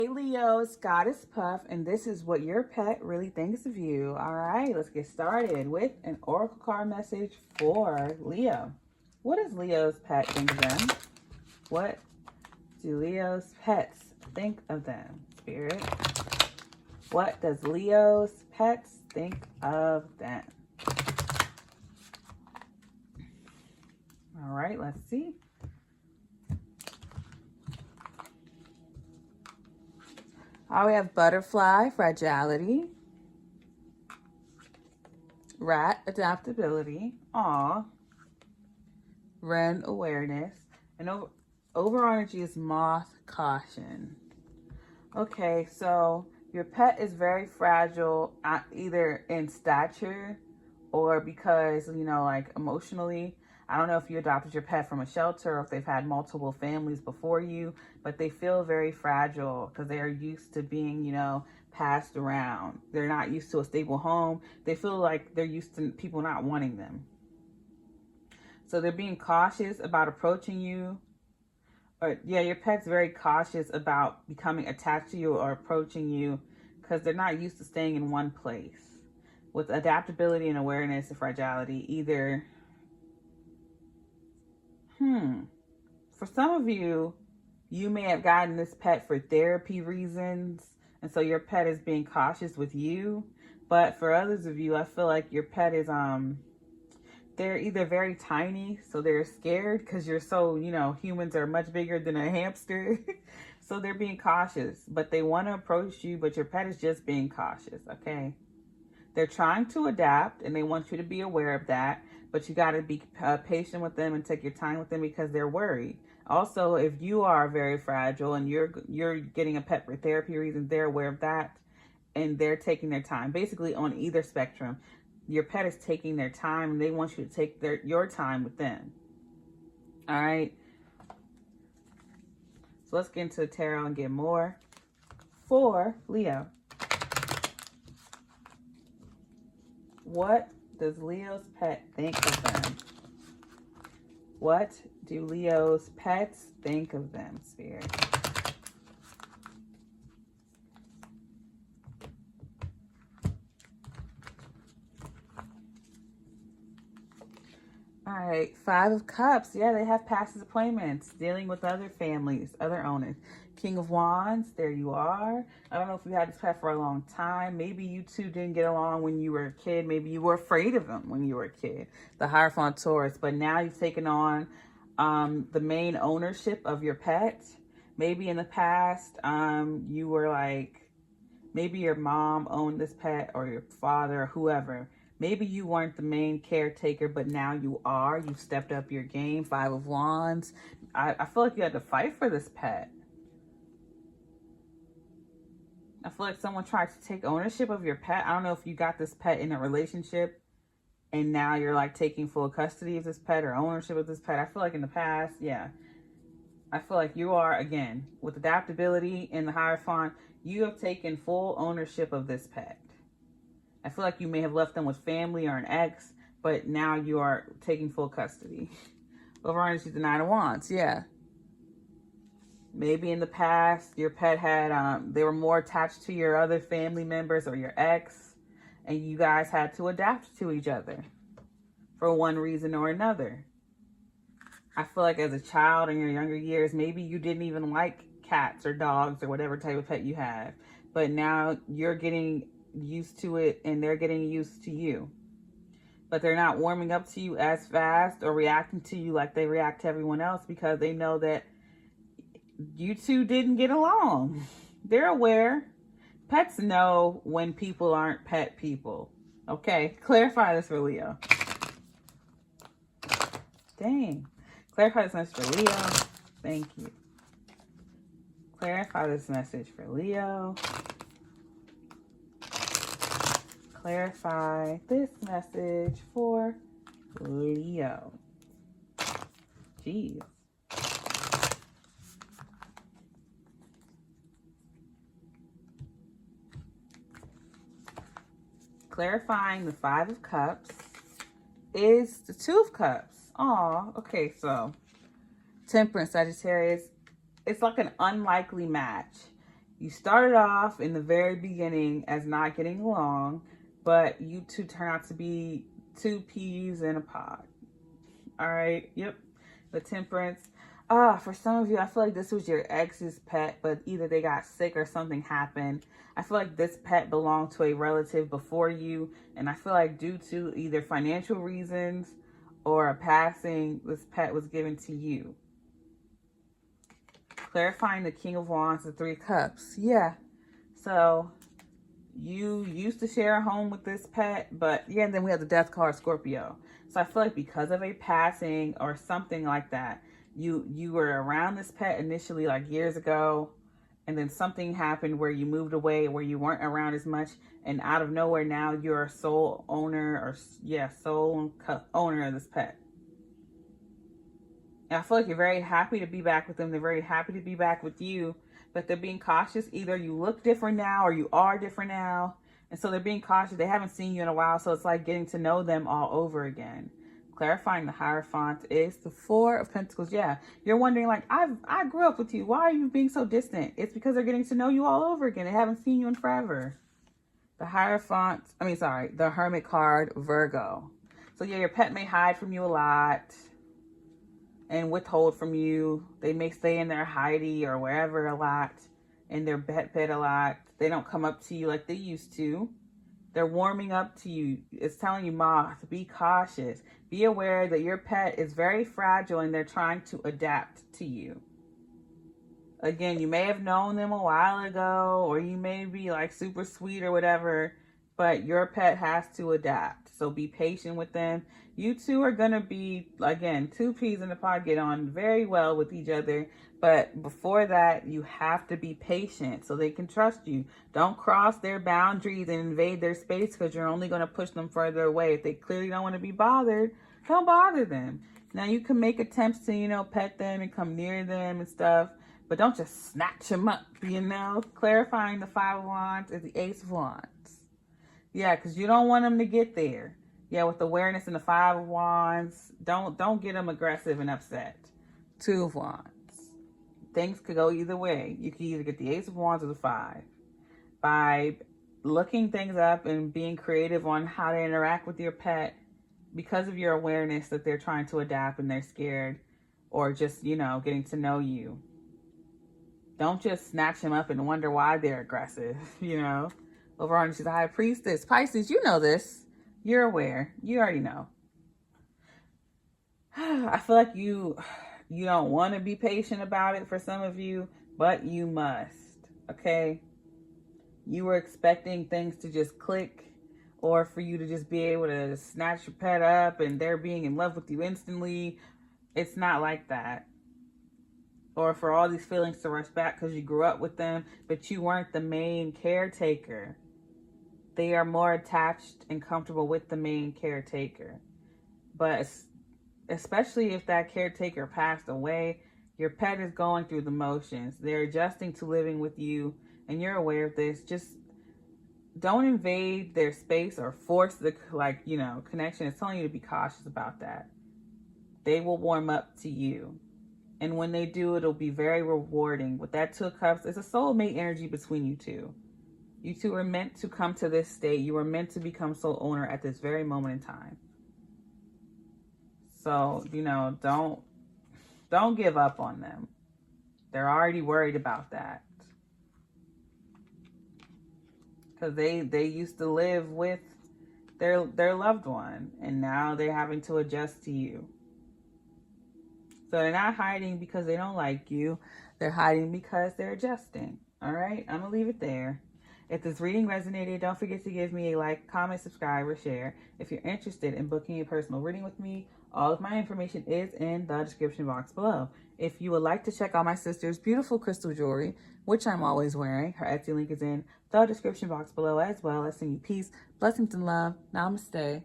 Hey Leo, it's Goddess Puff, and this is what your pet really thinks of you. All right, let's get started with an oracle card message for Leo. What does Leo's pet think of them? What do Leo's pets think of them, Spirit? What does Leo's pets think of them? All right, let's see. We have butterfly, fragility, rat, adaptability, wren, awareness, and overall energy is moth, caution. Okay, so your pet is very fragile, either in stature or because, like emotionally. I don't know if you adopted your pet from a shelter or if they've had multiple families before you, but they feel very fragile because they are used to being, passed around. They're not used to a stable home. They feel like they're used to people not wanting them. So they're being cautious about approaching you. Or your pet's very cautious about becoming attached to you or approaching you because they're not used to staying in one place. With adaptability and awareness and fragility, either for some of you, you may have gotten this pet for therapy reasons, and so your pet is being cautious with you. But for others of you, I feel like your pet is they're either very tiny, so they're scared because you're so, humans are much bigger than a hamster. So they're being cautious, but they want to approach you, but your pet is just being cautious, okay? They're trying to adapt, and they want you to be aware of that, but you got to be patient with them and take your time with them because they're worried. Also, if you are very fragile and you're getting a pet for therapy reasons, they're aware of that, and they're taking their time. Basically, on either spectrum, your pet is taking their time, and they want you to take your time with them. All right. So let's get into the tarot and get more for Leo. What does Leo's pet think of them? What do Leo's pets think of them, Spirit? All right, 5 of Cups. Yeah, they have past appointments, dealing with other families, other owners. King of Wands, there you are. I don't know if you had this pet for a long time. Maybe you two didn't get along when you were a kid. Maybe you were afraid of him when you were a kid. The Hierophant Taurus. But now you've taken on the main ownership of your pet. Maybe in the past, you were like, maybe your mom owned this pet or your father or whoever. Maybe you weren't the main caretaker, but now you are. You've stepped up your game. 5 of Wands. I feel like you had to fight for this pet. I feel like someone tried to take ownership of your pet. I don't know if you got this pet in a relationship and now you're like taking full custody of this pet or ownership of this pet. I feel like in the past, I feel like you are, again, with adaptability in the Hierophant, you have taken full ownership of this pet. I feel like you may have left them with family or an ex, but now you are taking full custody. Over energy, the 9 of Wands, Maybe in the past, your pet had, they were more attached to your other family members or your ex, and you guys had to adapt to each other for one reason or another. I feel like as a child in your younger years, maybe you didn't even like cats or dogs or whatever type of pet you have, but now you're getting used to it and they're getting used to you. But they're not warming up to you as fast or reacting to you like they react to everyone else because they know that you two didn't get along. They're aware. Pets know when people aren't pet people. Okay, clarify this for Leo. Dang. Clarify this message for Leo. Thank you. Clarify this message for Leo. Clarify this message for Leo. Jeez. Clarifying the 5 of Cups is the 2 of Cups. Aw, okay, so Temperance, Sagittarius, it's like an unlikely match. You started off in the very beginning as not getting along, but you two turn out to be two peas in a pod. All right. Yep. The Temperance. For some of you, I feel like this was your ex's pet, but either they got sick or something happened. I feel like this pet belonged to a relative before you, and I feel like due to either financial reasons or a passing, this pet was given to you. Clarifying the King of Wands, the Three Cups. Yeah. So you used to share a home with this pet, but yeah, and then we have the Death card, Scorpio. So I feel like because of a passing or something like that, you were around this pet initially like years ago, and then something happened where you moved away, where you weren't around as much, and out of nowhere now you're a sole owner, or sole owner of this pet. And I feel like you're very happy to be back with them. They're very happy to be back with you, but they're being cautious. Either you look different now or you are different now. And so they're being cautious. They haven't seen you in a while, so it's like getting to know them all over again. Clarifying the Hierophant is the Four of Pentacles. Yeah, you're wondering like, I grew up with you. Why are you being so distant? It's because they're getting to know you all over again. They haven't seen you in forever. The Hierophant, the Hermit card, Virgo. So yeah, your pet may hide from you a lot and withhold from you. They may stay in their hidey or wherever a lot, in their bed a lot. They don't come up to you like they used to. They're warming up to you. It's telling you, Moth, be cautious. Be aware that your pet is very fragile and they're trying to adapt to you. Again, you may have known them a while ago, or you may be like super sweet or whatever, but your pet has to adapt. So be patient with them. You two are going to be, again, two peas in the pod, get on very well with each other. But before that, you have to be patient so they can trust you. Don't cross their boundaries and invade their space, because you're only going to push them further away. If they clearly don't want to be bothered, don't bother them. Now, you can make attempts to, pet them and come near them and stuff, but don't just snatch them up, Clarifying the Five of Wands is the Ace of Wands. Yeah, because you don't want them to get there. Yeah, with awareness in the Five of Wands, don't get them aggressive and upset. Two of Wands. Things could go either way. You could either get the Ace of Wands or the Five. By looking things up and being creative on how to interact with your pet, because of your awareness that they're trying to adapt and they're scared, or just, getting to know you. Don't just snatch them up and wonder why they're aggressive, Over on, she's the High Priestess. Pisces, you know this. You're aware. You already know. I feel like you don't want to be patient about it for some of you, but you must, okay? You were expecting things to just click, or for you to just be able to snatch your pet up and they're being in love with you instantly. It's not like that. Or for all these feelings to rush back because you grew up with them, but you weren't the main caretaker. They are more attached and comfortable with the main caretaker. But especially if that caretaker passed away, your pet is going through the motions. They're adjusting to living with you, and you're aware of this. Just don't invade their space or force the connection. It's telling you to be cautious about that. They will warm up to you. And when they do, it'll be very rewarding. With that Two of Cups, it's a soulmate energy between you two. You two are meant to come to this state. You were meant to become sole owner at this very moment in time. So, don't give up on them. They're already worried about that. Because they used to live with their loved one, and now they're having to adjust to you. So they're not hiding because they don't like you. They're hiding because they're adjusting. All right? I'm going to leave it there. If this reading resonated, don't forget to give me a like, comment, subscribe, or share. If you're interested in booking a personal reading with me, all of my information is in the description box below. If you would like to check out my sister's beautiful crystal jewelry, which I'm always wearing, her Etsy link is in the description box below as well. I send you peace, blessings, and love. Namaste.